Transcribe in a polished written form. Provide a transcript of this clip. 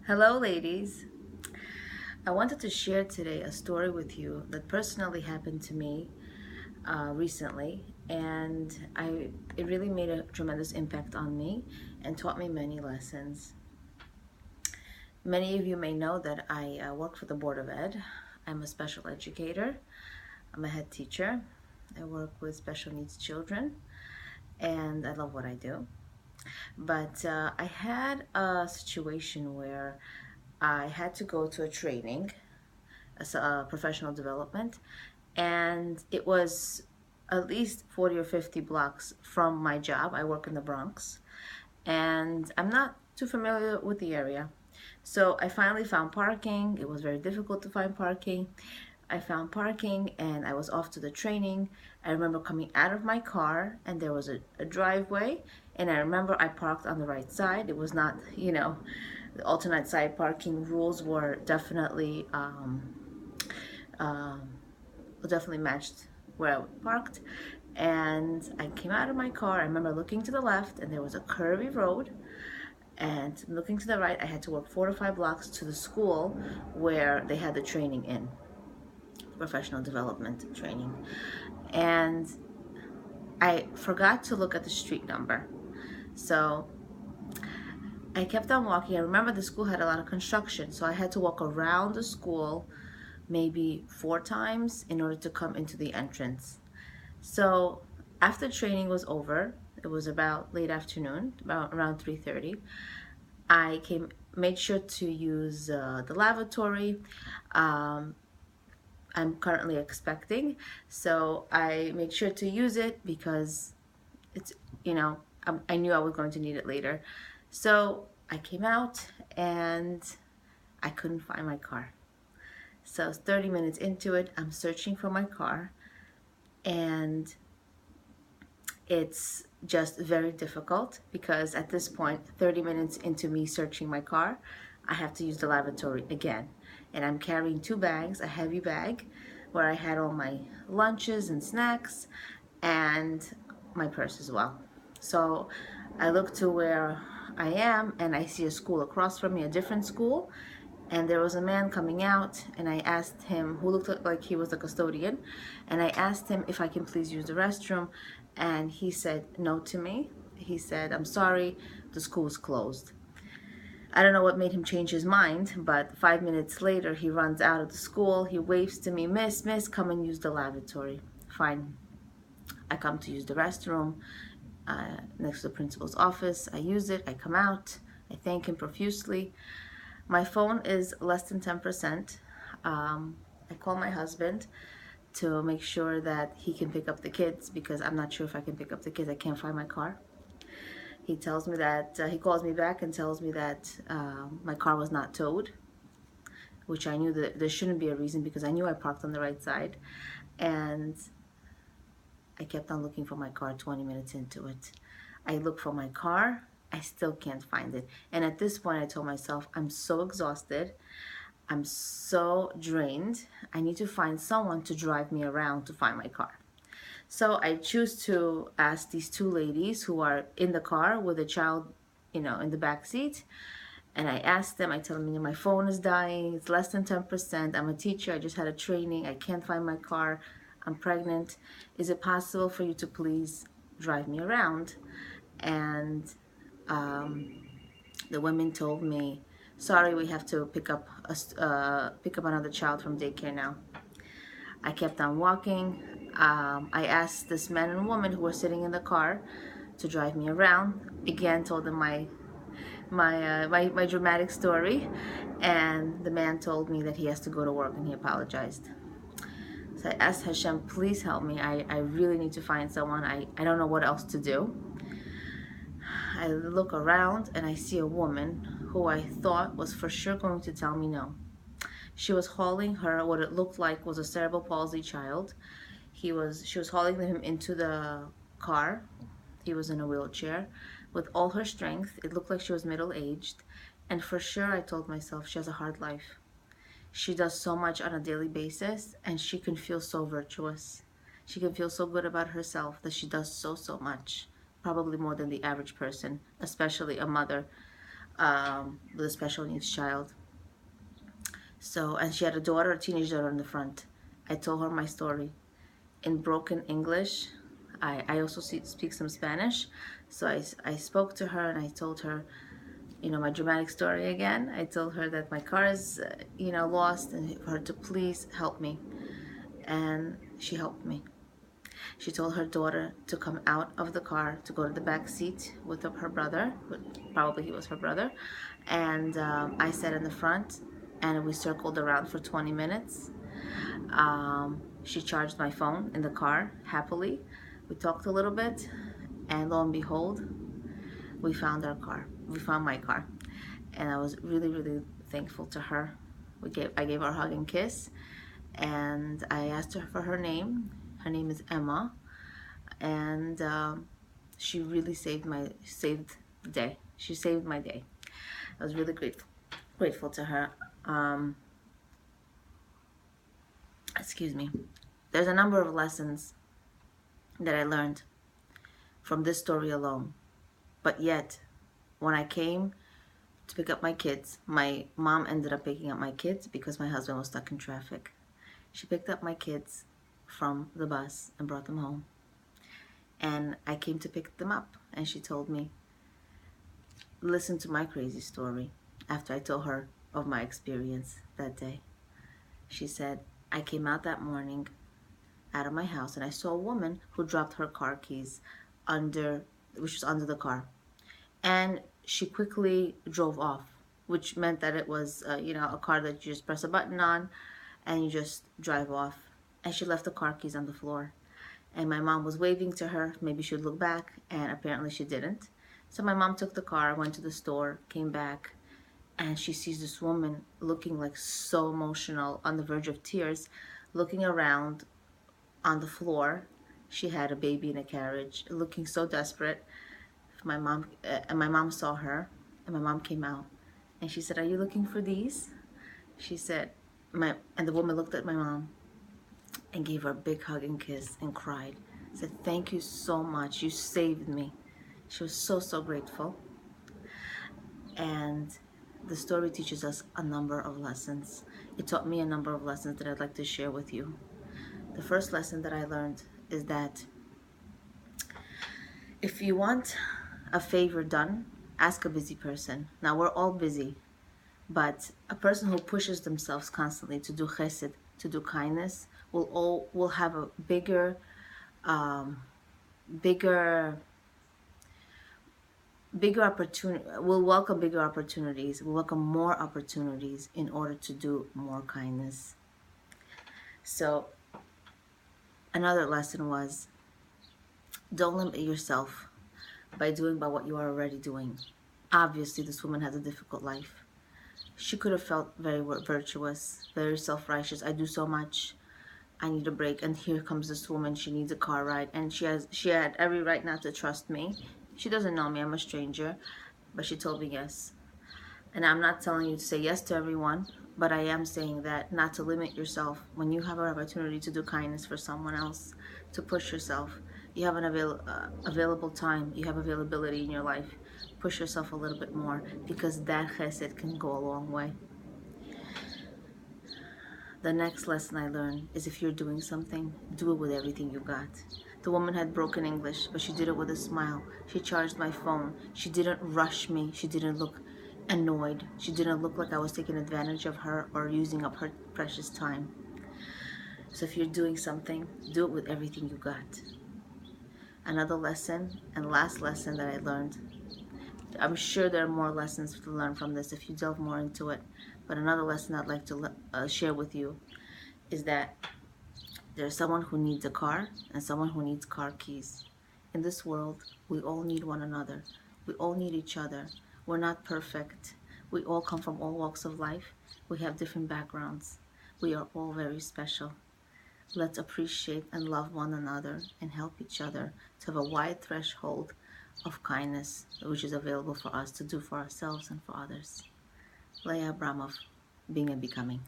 Hello, ladies. I wanted to share today a story with you that personally happened to me recently, and it really made a tremendous impact on me and taught me many lessons. Many of you may know that I work for the Board of Ed. I'm a special educator. I'm a head teacher. I work with special needs children, and I love what I do. But I had a situation where I had to go to a training, as a professional development, and it was at least 40 or 50 blocks from my job. I work in the Bronx, and I'm not too familiar with the area. So I finally found parking. It was very difficult to find parking. I found parking and I was off to the training. I remember coming out of my car and there was a driveway, and I remember I parked on the right side. It was not, the alternate side parking rules were um, definitely matched where I parked. And I came out of my car. I remember looking to the left and there was a curvy road, and looking to the right I had to walk 4 to 5 blocks to the school where they had the training in professional development training. And I forgot to look at the street number, so I kept on walking. I remember the school had a lot of construction, so I had to walk around the school maybe 4 times in order to come into the entrance. So after training was over, it was about late afternoon, about around 3:30. I made sure to use the lavatory. Um, I'm currently expecting, so I made sure to use it because it's, I knew I was going to need it later. So I came out and I couldn't find my car. So 30 minutes into it, I'm searching for my car, and it's just very difficult because at this point, 30 minutes into me searching my car, I have to use the lavatory again. And I'm carrying 2 bags, a heavy bag where I had all my lunches and snacks and my purse as well. So I look to where I am and I see a school across from me, a different school, and there was a man coming out, and I asked him, who looked like he was a custodian, and I asked him if I can please use the restroom, and he said no to me. He said, "I'm sorry, the school is closed." I don't know what made him change his mind, but 5 minutes later he runs out of the school. He waves to me, "Miss, come and use the lavatory." Fine. I come to use the restroom next to the principal's office. I use it, I come out, I thank him profusely. My phone is less than 10%. I call my husband to make sure that he can pick up the kids because I'm not sure if I can pick up the kids. I can't find my car. He tells me that, he calls me back and tells me that my car was not towed, which I knew that there shouldn't be a reason because I knew I parked on the right side. And I kept on looking for my car 20 minutes into it. I look for my car. I still can't find it. And at this point, I told myself, I'm so exhausted. I'm so drained. I need to find someone to drive me around to find my car. So I choose to ask these 2 ladies who are in the car with a child, in the back seat. And I ask them, I tell them, my phone is dying. It's less than 10%. I'm a teacher. I just had a training. I can't find my car. I'm pregnant. Is it possible for you to please drive me around? And the women told me, "Sorry, we have to pick up another child from daycare now." I kept on walking. I asked this man and woman who were sitting in the car to drive me around. Again, told them my dramatic story, and the man told me that he has to go to work and he apologized. So I asked Hashem, please help me. I really need to find someone. I don't know what else to do. I look around and I see a woman who I thought was for sure going to tell me no. She was hauling what it looked like was a cerebral palsy child. She was hauling him into the car. He was in a wheelchair with all her strength. It looked like she was middle-aged. And for sure, I told myself, she has a hard life. She does so much on a daily basis, and she can feel so virtuous. She can feel so good about herself that she does so much, probably more than the average person, especially a mother with a special needs child. So, and she had a daughter, a teenage daughter in the front. I told her my story in broken English. I also speak some Spanish. So I spoke to her and I told her, my dramatic story again. I told her that my car is, lost, and for her to please help me. And she helped me. She told her daughter to come out of the car to go to the back seat with her brother. Probably he was her brother. And I sat in the front, and we circled around for 20 minutes. She charged my phone in the car happily. We talked a little bit, and lo and behold, we found our car. We found my car, and I was really, really thankful to her. I gave her a hug and kiss, and I asked her for her name. Her name is Emma, and she really saved the day. She saved my day. I was really grateful to her. Excuse me. There's a number of lessons that I learned from this story alone. But yet, when I came to pick up my kids, my mom ended up picking up my kids because my husband was stuck in traffic. She picked up my kids from the bus and brought them home. And I came to pick them up, and she told me, listen to my crazy story. After I told her of my experience that day, she said, I came out that morning out of my house and I saw a woman who dropped her car keys which was under the car. And she quickly drove off, which meant that it was, a car that you just press a button on and you just drive off. And she left the car keys on the floor. And my mom was waving to her. Maybe she would look back, and apparently she didn't. So my mom took the car, went to the store, came back, and she sees this woman looking like so emotional, on the verge of tears, looking around on the floor. She had a baby in a carriage, looking so desperate. My mom saw her, and my mom came out, and she said, "Are you looking for these?" She said, and the woman looked at my mom and gave her a big hug and kiss and cried. Said, "Thank you so much. You saved me." She was so, so grateful. And the story teaches us a number of lessons. It taught me a number of lessons that I'd like to share with you. The first lesson that I learned is that if you want a favor done, ask a busy person. Now, we're all busy, but a person who pushes themselves constantly to do chesed, to do kindness, will have a bigger opportunity, will welcome bigger opportunities, will welcome more opportunities in order to do more kindness. So another lesson was, don't limit yourself by what you are already doing. Obviously, this woman has a difficult life. She could have felt very virtuous, very self-righteous. I do so much. I need a break. And here comes this woman. She needs a car ride. And she had every right not to trust me. She doesn't know me. I'm a stranger. But she told me yes. And I'm not telling you to say yes to everyone, but I am saying that not to limit yourself when you have an opportunity to do kindness for someone else, to push yourself. You have an available time. You have availability in your life. Push yourself a little bit more, because that chesed can go a long way. The next lesson I learned is, if you're doing something, do it with everything you got. The woman had broken English, but she did it with a smile. She charged my phone. She didn't rush me. She didn't look annoyed. She didn't look like I was taking advantage of her or using up her precious time. So if you're doing something, do it with everything you got. Another lesson and last lesson that I learned, I'm sure there are more lessons to learn from this if you delve more into it, but another lesson I'd like to share with you is that there's someone who needs a car and someone who needs car keys. In this world, we all need one another. We all need each other. We're not perfect. We all come from all walks of life. We have different backgrounds. We are all very special. Let's appreciate and love one another and help each other to have a wide threshold of kindness, which is available for us to do for ourselves and for others. Leah Abramov, Being and Becoming.